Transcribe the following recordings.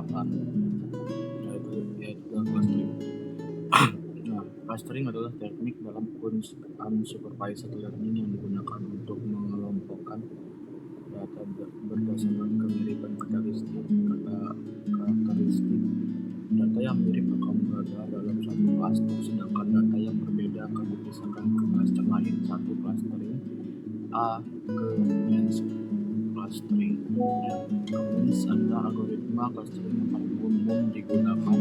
digunakan, yaitu clustering. Nah, clustering adalah teknik dalam unsupervised learning yang digunakan untuk mengelompokkan data berdasarkan kemiripan karakteristik. Data yang mirip akan berada dalam satu klaster, sedangkan data yang berbeda akan dipisahkan ke klaster lain. Satu clustering A ke means clustering. Means adalah algoritma clustering yang paling umum digunakan.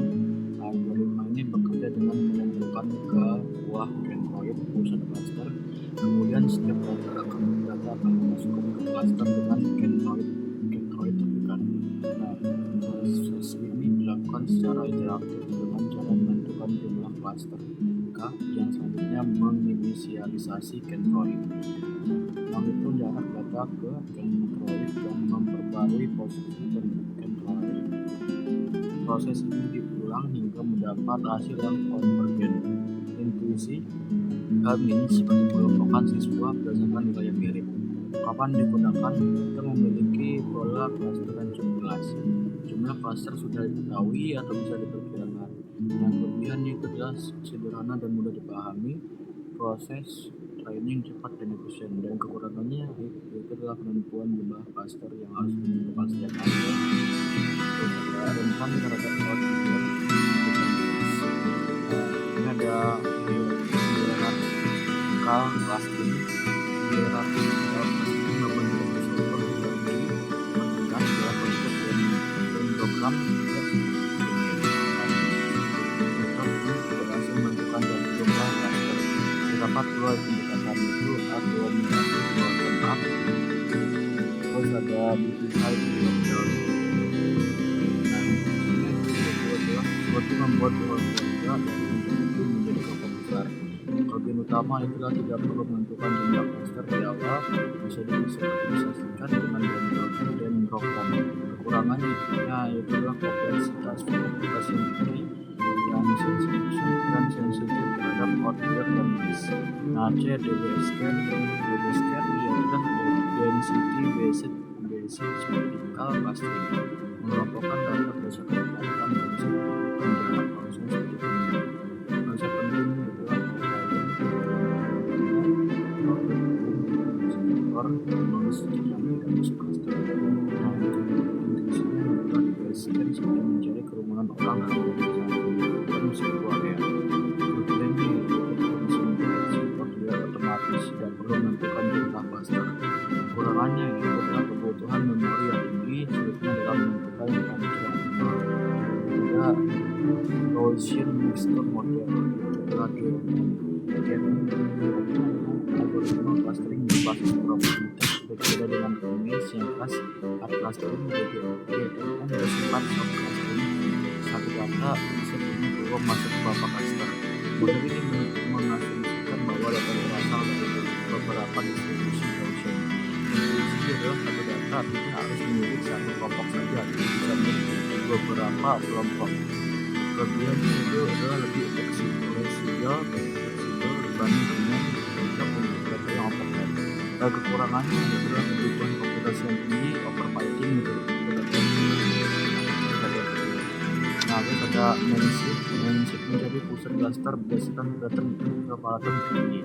Algoritma ini bekerja dengan menentukan ke buah centroid pusat cluster. Kemudian setiap data akan dimasukkan ke cluster dengan centroid terdekat. Nah, proses ini dilakukan secara interaktif dengan cara menentukan jumlah cluster K yang selanjutnya menginisialisasi centroid, menghitung jarak data ke centroid dan memperbarui posisi centroid. Proses ini diulang hingga mendapat hasil yang konvergen. Intuisi kami seperti pengelompokan siswa berdasarkan nilai yang mirip. Kapan digunakan? Kita memiliki pola cluster yang cukup jelas. Jumlah cluster sudah diketahui atau bisa diperkirakan. Yang kelebihannya itu adalah sederhana dan mudah dipahami. Proses training cepat dan efisien, dan kekurangannya itu adalah penentuan jumlah cluster yang harus ditentukan setiap cluster. Terus ada rentan terhadap outlier. Ini ada hierarchical clustering. Hierarchical clustering membentuk struktur hierarki bertingkat dalam bentuk program berhasil menentukan jumlah cluster. Terdapat dua indikator, itu A2 negatif bottom up, terus ada divide top down. Nah, ini adalah seperti membuat keluarga itu menjadi kelompok besar. Kelebihan utama itulah tidak perlu menentukan jumlah cluster di awal, bisa disesuaikan dengan dan drop down. Kekurangannya yaitu kompleksitas yang tinggi, yang sensitif terhadap outlier dan noise. Nah, DB scan adalah density based vertical clustering, mengelompokkan data berdasarkan kekuatan dan bisa menentukan jarak proses seperti ini. Konsep pentingnya adalah noise yang tidak masuk cluster. Nah, intuisinya adalah DB scan seperti mencari kerumunan orang dalam sebuah area. Kelebihannya yaitu bisa mendeteksi outlier otomatis, tidak perlu menentukan jumlah cluster. Kekurangannya yaitu adalah kebutuhan memori yang tinggi, sulitnya dalam menentukan parameter yang optimal. Ada Gaussian mixture model, algoritma clustering berbasis probabilitas. Berbeda dengan means yang kelas hard clustering, GTM bersifat soft clustering. Satu data bisa punya peluang masuk ke beberapa cluster. Model ini mengasumsikan bahwa data berasal dari beberapa distribusi Gaussian. Intuisi adalah satu data tidak harus memiliki satu kelompok saja, bisa memiliki beberapa kelompok. Kelebihannya itu adalah lebih fleksibel dibanding dengan data yang overhead. Dan kekurangannya adalah kebutuhan komputasi yang tinggi, overfitting Nah, terus ada Mainshift menjadi pusat cluster berdasarkan pattern tinggi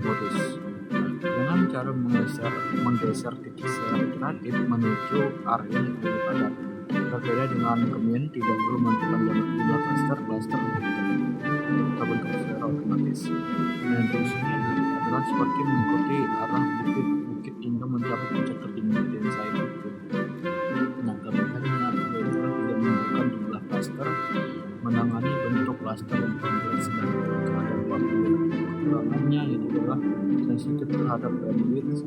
modus. Dengan cara menggeser titik secara iteratif menuju area yang lebih padat. Berbeda dengan kemudian tidak perlu menentukan jumlah cluster terbentuk secara otomatis. Dan intuisinya adalah seperti mengikuti arah bukit hingga mencapai puncak tertinggi di inside. Nah, kelebihannya yaitu tidak menentukan jumlah cluster, menangani bentuk cluster yang kompleks dan terhadap waktu. Kekurangannya itu adalah sensitif terhadap bandwidth,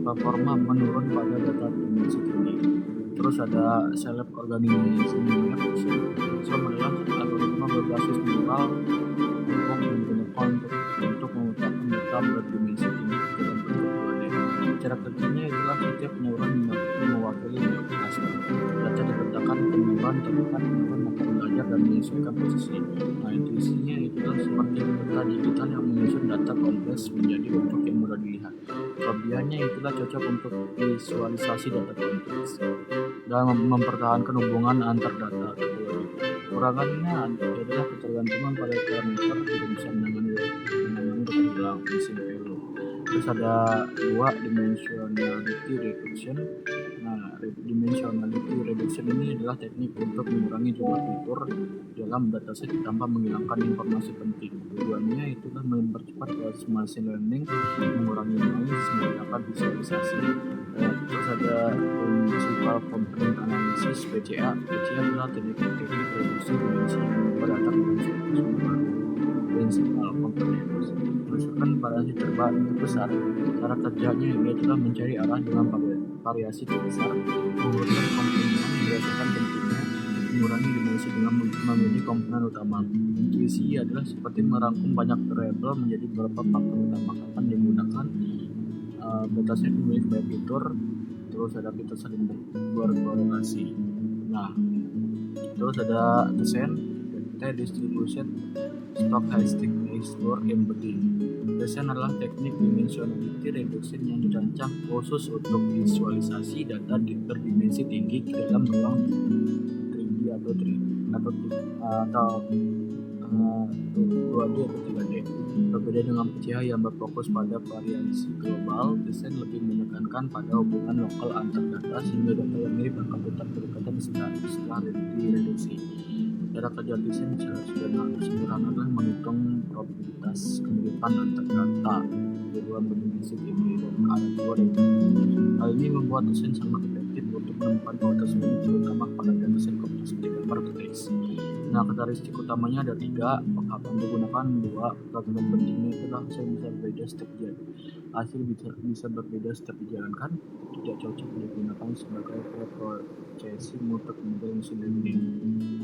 performa menurun pada data dimensi tinggi. Terus ada select organization map. Adalah algoritma berbasis neural network yang digunakan untuk memetakan data berdimensi tinggi dalam bentuk 2D. Cara kerjanya adalah setiap neuron mewakili cluster. Data dipetakan ke neuron terdekat, neuron akan belajar dan menyesuaikan posisi. Nah, intuisinya itulah seperti peta digital yang menyusun data kompleks menjadi bentuk yang mudah dilihat. Kelebihannya itulah cocok untuk visualisasi data kompleks. dalam mempertahankan hubungan antar data keduanya. Kekurangannya adalah ketergantungan pada parameter tidak bisa menangani data hilang missing value. Terus ada dua dimensionality reduction. Nah, dimensionality reduction ini adalah teknik untuk mengurangi jumlah fitur dalam dataset tanpa menghilangkan informasi penting. Tujuannya itulah mempercepat proses machine learning, mengurangi noise, menggunakan visualisasi. Terus ada principal component analysis (PCA). PCA adalah teknik reduksi dimensi pada data principal components. Berdasarkan variasi terbesar, cara kerjanya adalah mencari arah dengan variasi terbesar, mengurutkan komponen berdasarkan bentuknya, mengurangi dimensi dengan memilih komponen utama. Intuisi adalah seperti merangkum banyak variabel menjadi beberapa faktor utama akan digunakan. Dataset memiliki banyak fitur, terus ada fitur saling berkorelasi. Nah, terus ada desain data distribution stochastic network embedding. Desain adalah teknik dimensionality reduction yang dirancang khusus untuk visualisasi data berdimensi tinggi dalam ruang 3D atau 2D atau 3D. Berbeda dengan PCA yang berfokus pada variasi global, desain lebih menekankan pada hubungan lokal antar data sehingga data yang mirip akan tetap berdekatan setelah direduksi. Cara kerja desain secara sederhana adalah menghitung probabilitas kemiripan antar data di ruang berdimensi tinggi dan ada dua dan hal ini membuat desain sangat efektif untuk menemukan kualitas unik terutama pada dataset kompleks seperti gambar atau teks. Nah, karakteristik utamanya ada 3, yang digunakan 2. Kegagalan pentingnya itulah hasil bisa berbeda setiap jalan. Hasil bisa berbeda setiap dijalankan, tidak cocok digunakan sebagai preprocessing untuk model machine learning.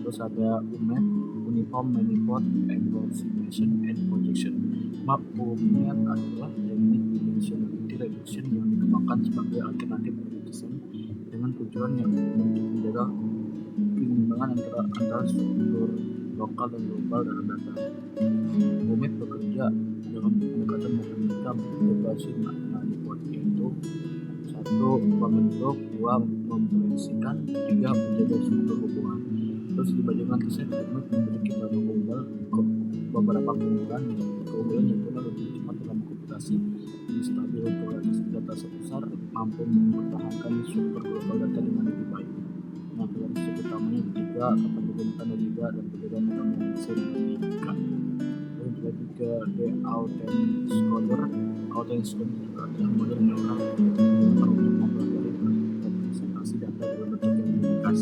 Terus ada UMAP, Uniform Manifold Approximation and Projection. UMAP adalah teknik dimensionality reduction yang dikembangkan sebagai alternatif dari desain dengan tujuan yang untuk menjaga keseimbangan antara struktur lokal dan global dalam data. UMAP bekerja dalam pendekatan matematika berbasis manifold, yaitu 1. Membentuk, 2. Memproyeksikan, 3. Menjaga struktur hubungan. Terus dibandingkan desain, UMAP memiliki beberapa keunggulan yaitu lebih cepat dalam komputasi, lebih stabil untuk data sebesar, mampu mempertahankan struktur global data dengan lebih baik. Nah, karakteristik utamanya 3, kapan digunakan juga dan perbedaan utama yang bisa dibandingkan. Lalu lagi ke The Autoencoder. Autoencoder adalah model neural untuk mempelajari representasi data dalam bentuk yang ringkas.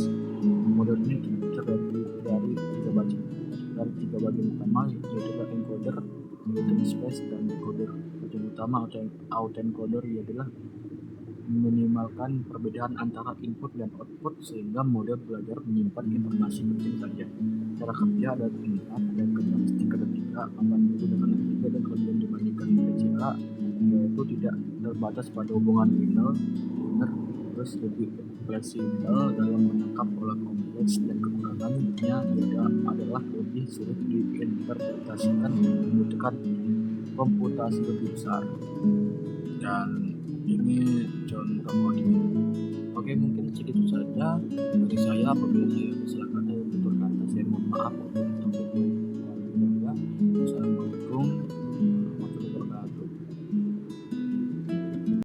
Model ini terdiri dari tiga bagian utama, yaitu encoder, latent space, dan decoder. Bagian utama autoencoder adalah meminimalkan perbedaan antara input dan output sehingga model belajar menyimpan informasi penting saja. Cara kerja ada 4 dan karakteristik ada 3, kapan digunakan 3 dan kelebihan dibandingkan PCA yaitu tidak terbatas pada hubungan linear, terus lebih fleksibel dalam menangkap pola kompleks, dan kekurangannya adalah lebih sulit diinterpretasikan membutuhkan komputasi lebih besar. Dan ini contoh coding. Oke, mungkin segitu saja dari saya. Apabila saya salah kata tutur kata, saya mohon maaf untuk